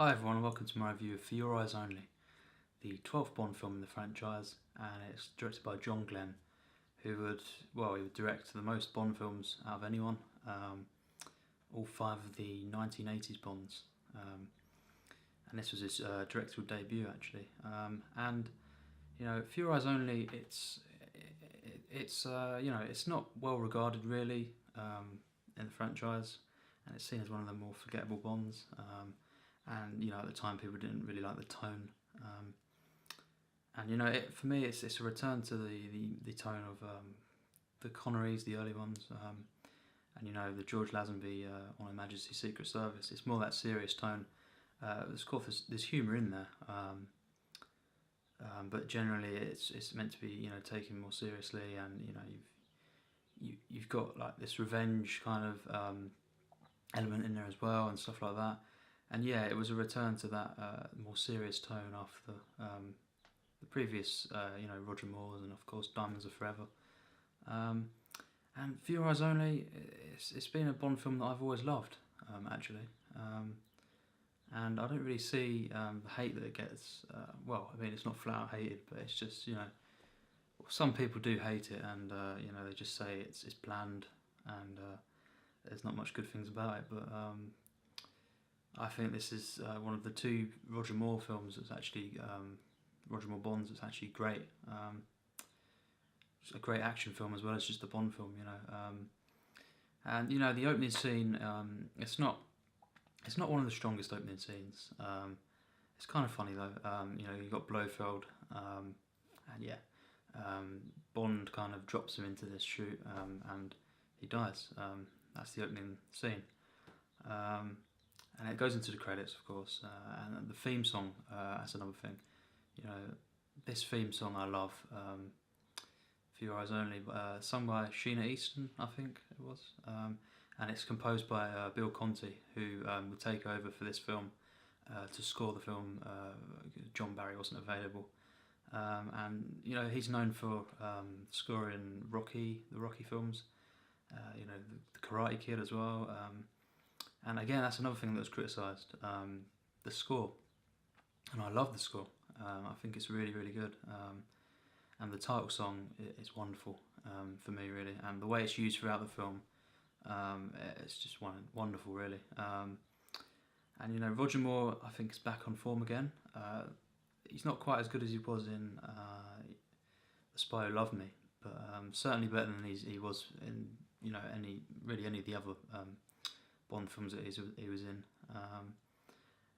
Hi everyone, welcome to my review of For Your Eyes Only, the 12th Bond film in the franchise, and it's directed by Glen, who would direct the most Bond films out of anyone, all 5 of the 1980s Bonds, and this was his directorial debut actually. And you know, For Your Eyes Only, it's not well regarded really in the franchise, and it's seen as one of the more forgettable Bonds. And you know, at the time people didn't really like the tone, and you know, for me it's a return to the tone of the Connerys, the early ones, and you know, the George Lazenby on Her Majesty's Secret Service. It's more that serious tone. Of course there's humour in there, but generally it's meant to be, you know, taken more seriously, and you know, you've got like this revenge kind of element in there as well and stuff like that. And yeah, it was a return to that more serious tone after the previous, you know, Roger Moore's and of course Diamonds Are Forever. And For Your Eyes Only, it's been a Bond film that I've always loved, actually. And I don't really see the hate that it gets. Well, I mean, it's not flat out hated, but it's just, you know, some people do hate it, and you know, they just say it's bland, and there's not much good things about it. But I think this is one of the 2 Roger Moore films that's actually, Roger Moore Bonds that's actually great. It's a great action film as well as just a Bond film, you know. And you know, the opening scene, it's not one of the strongest opening scenes. It's kind of funny though. You know, you've got Blofeld, and yeah, Bond kind of drops him into this chute, and he dies. That's the opening scene. And it goes into the credits, of course, and the theme song, that's another thing. You know, this theme song I love, For Your Eyes Only, sung by Sheena Easton, I think it was, and it's composed by Bill Conti, who would take over for this film to score the film. John Barry wasn't available, and you know, he's known for scoring the Rocky films, you know, the Karate Kid as well. And again, that's another thing that was criticised, the score. And I love the score. I think it's really, really good. And the title song is wonderful for me, really. And the way it's used throughout the film, it's just wonderful, really. And you know, Roger Moore, I think, is back on form again. He's not quite as good as he was in The Spy Who Loved Me, but certainly better than he was in, you know, any of the other Bond films that he was in.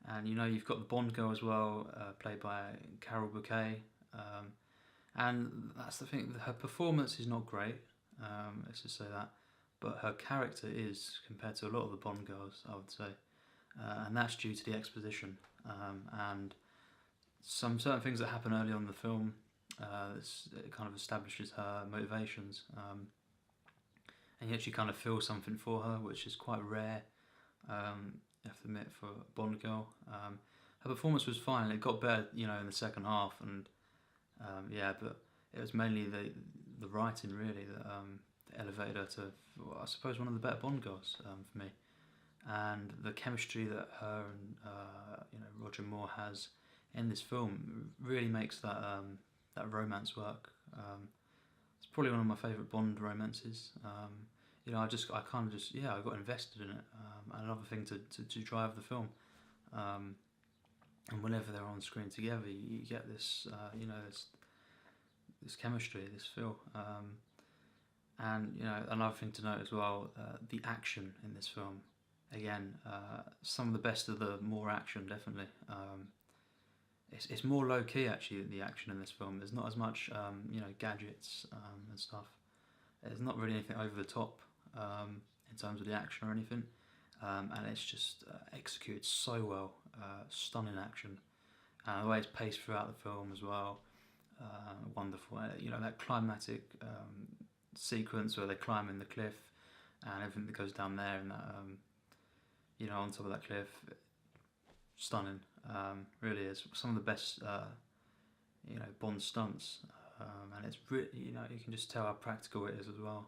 And you know, you've got the Bond girl as well, played by Carole Bouquet, and that's the thing, her performance is not great, let's just say that, but her character is, compared to a lot of the Bond girls, I would say, and that's due to the exposition, and some certain things that happen early on in the film. It kind of establishes her motivations, and you actually kind of feel something for her, which is quite rare, you have to admit, for a Bond girl. Her performance was fine. It got better, you know, in the second half, and yeah, but it was mainly the writing, really, that elevated her to, well, I suppose, one of the better Bond girls for me. And the chemistry that her and you know, Roger Moore has in this film really makes that romance work. It's probably one of my favourite Bond romances. You know, I got invested in it. And another thing to drive the film. And whenever they're on screen together, you get this, you know, this chemistry, this feel. And you know, another thing to note as well, the action in this film. Again, some of the best of the Moore action, definitely. It's more low key actually, the action in this film. There's not as much, you know, gadgets and stuff. There's not really anything over the top in terms of the action or anything, and it's just executed so well. Stunning action, and the way it's paced throughout the film as well. Wonderful. You know, that climatic sequence where they're climbing the cliff and everything that goes down there, and that, you know, on top of that cliff. Stunning. Really is some of the best, you know, Bond stunts, and it's really, you know, you can just tell how practical it is as well.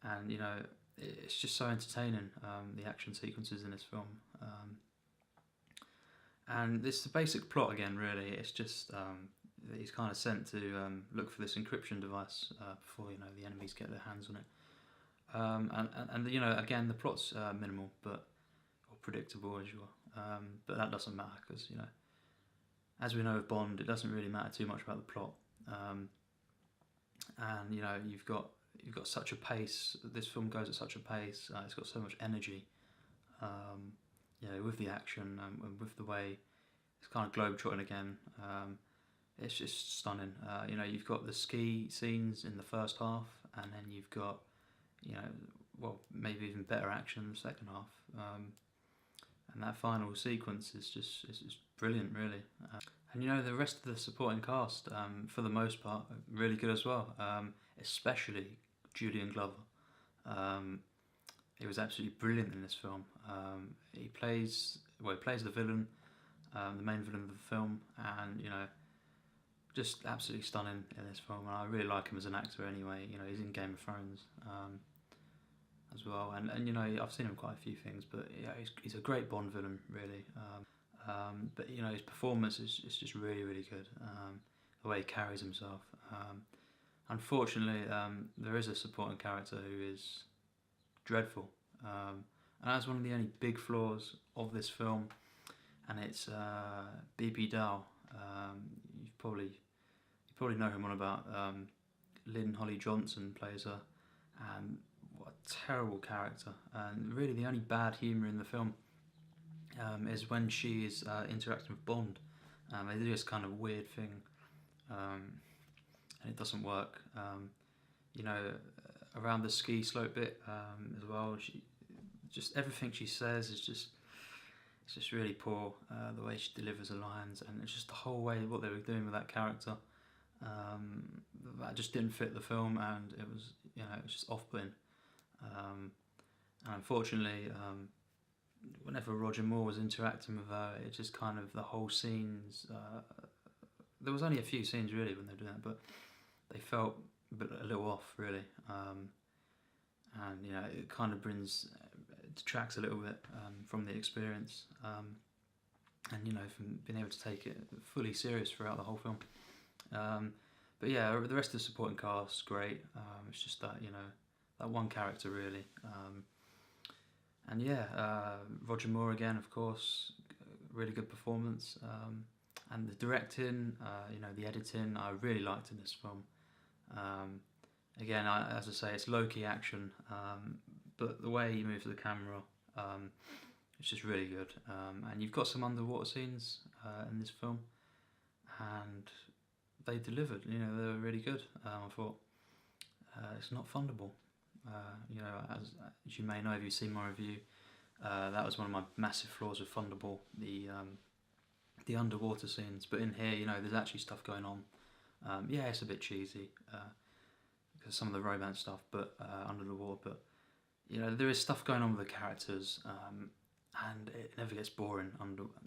And you know, it's just so entertaining, the action sequences in this film. And it's the basic plot again, really. It's just he's kind of sent to look for this encryption device before the enemies get their hands on it. And again, the plot's minimal or predictable as usual. But that doesn't matter because as we know with Bond, it doesn't really matter too much about the plot. And you've got such a pace. This film goes at such a pace. It's got so much energy. With the action and with the way it's kind of globetrotting again. It's just stunning. You've got the ski scenes in the first half, and then you've got maybe even better action in the second half. And that final sequence is just brilliant, really. And the rest of the supporting cast, for the most part, really good as well. Especially Julian Glover. He was absolutely brilliant in this film. He plays the villain, the main villain of the film, and just absolutely stunning in this film. And I really like him as an actor anyway. He's in Game of Thrones as well, and I've seen him quite a few things, but yeah, he's a great Bond villain, really. But his performance is just really, really good. The way he carries himself. Unfortunately, there is a supporting character who is dreadful, and that's one of the only big flaws of this film, and it's B.B. Dow. You probably know him on about. Lynn-Holly Johnson plays her, and what a terrible character. And really, the only bad humour in the film is when she is interacting with Bond. They do this kind of weird thing, and it doesn't work. Around the ski slope bit as well. Everything she says is just really poor. The way she delivers her lines, and it's just the whole way what they were doing with that character. That just didn't fit the film, and it was just off-putting. And unfortunately, whenever Roger Moore was interacting with her, it just kind of the whole scenes. There was only a few scenes really when they were doing that, but they felt a little off really, and it kind of detracts a little bit from the experience, and from being able to take it fully serious throughout the whole film. But yeah, the rest of the supporting cast great. It's just that that one character really, and yeah, Roger Moore again, of course, really good performance, and the directing, the editing, I really liked in this film. Again, as I say, it's low-key action, but the way he moves the camera, it's just really good. And you've got some underwater scenes in this film, and they delivered. They were really good. I thought it's not fundable. As you may know if you've seen my review, that was one of my massive flaws with Thunderball, the underwater scenes. But in here, there's actually stuff going on. Yeah, it's a bit cheesy because some of the romance stuff, but under the water. But there is stuff going on with the characters, and it never gets boring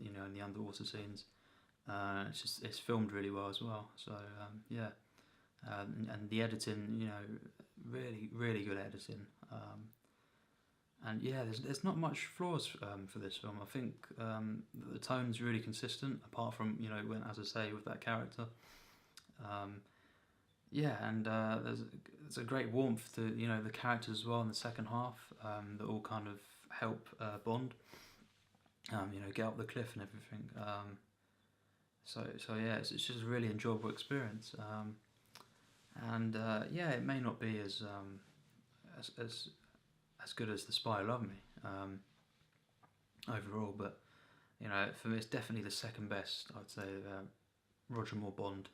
in the underwater scenes. It's filmed really well as well. So yeah, and the editing, really, really good editing. And yeah, there's not much flaws for this film. I think the tone's really consistent, apart from when, as I say, with that character. Yeah, and there's a great warmth to the characters as well in the second half that all kind of help Bond, get up the cliff and everything. So yeah, it's just a really enjoyable experience. And yeah, it may not be as good as The Spy Who Loved Me overall, but for me it's definitely the second best. I'd say Roger Moore Bond,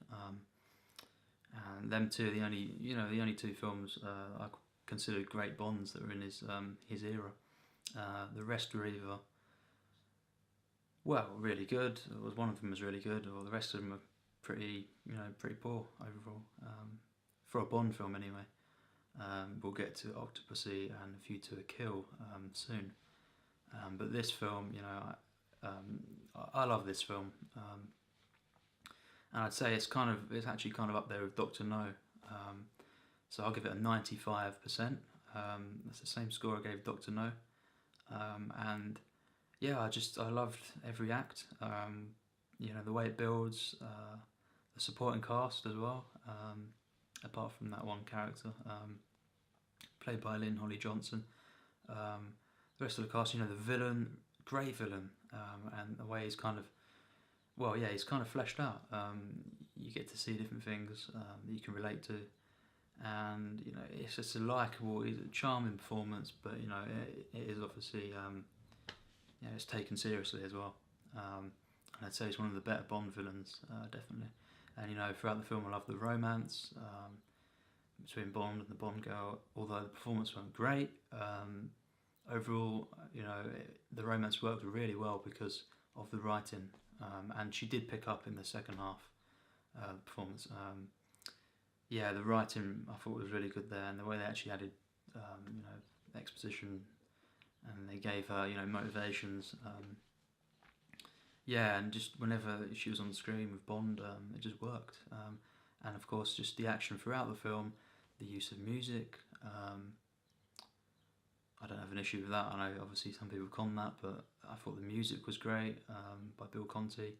and them two are the only two films I considered great Bonds that were in his era. The rest were either really good, or one of them was really good, or the rest of them are pretty poor overall. For a Bond film anyway. We'll get to Octopussy and A View to a Kill soon. But this film, I love this film. And I'd say it's actually kind of up there with Dr. No. So I'll give it a 95%. That's the same score I gave Dr. No. And yeah, I loved every act. You know, the way it builds, the supporting cast as well. Apart from that one character, played by Lynn-Holly Johnson. The rest of the cast, you know, the villain, great villain, and the way he's kind of, well, yeah, he's kind of fleshed out. You get to see different things that you can relate to, and you know, it's just a likable, it's a charming performance. But you know, it is obviously, you know, it's taken seriously as well. And I'd say he's one of the better Bond villains, definitely. And you know, throughout the film, I love the romance between Bond and the Bond girl. Although the performance wasn't great, overall, you know, the romance worked really well because of the writing, and she did pick up in the second half performance. Yeah, the writing I thought was really good there, and the way they actually added, you know, exposition, and they gave her, you know, motivations. Yeah, and just whenever she was on the screen with Bond, it just worked. And of course, just the action throughout the film, the use of music. I don't have an issue with that. I know obviously some people con that, but I thought the music was great, by Bill Conti.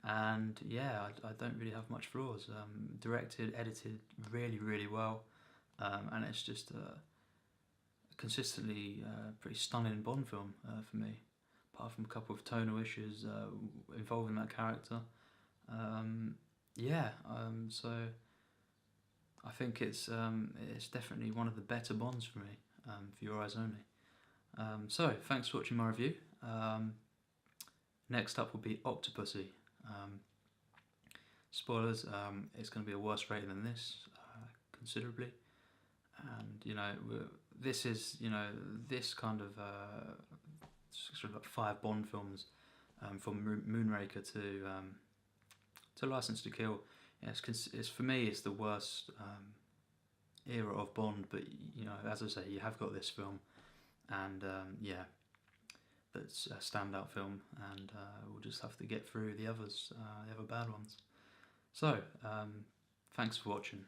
And yeah, I don't really have much flaws. Directed, edited really, really well, and it's just a consistently pretty stunning Bond film for me. Apart from a couple of tonal issues involving that character, yeah. So I think it's definitely one of the better Bonds for me. For your eyes only. So thanks for watching my review. Next up will be Octopussy. Spoilers, it's going to be a worse rating than this, considerably. And you know, this is, you know, this kind of sort of like 5 Bond films, from Moonraker to License to Kill. Yeah, it's for me, it's the worst era of Bond. But you know, as I say, you have got this film, and yeah, that's a standout film, and we'll just have to get through the others, the other bad ones. So, thanks for watching.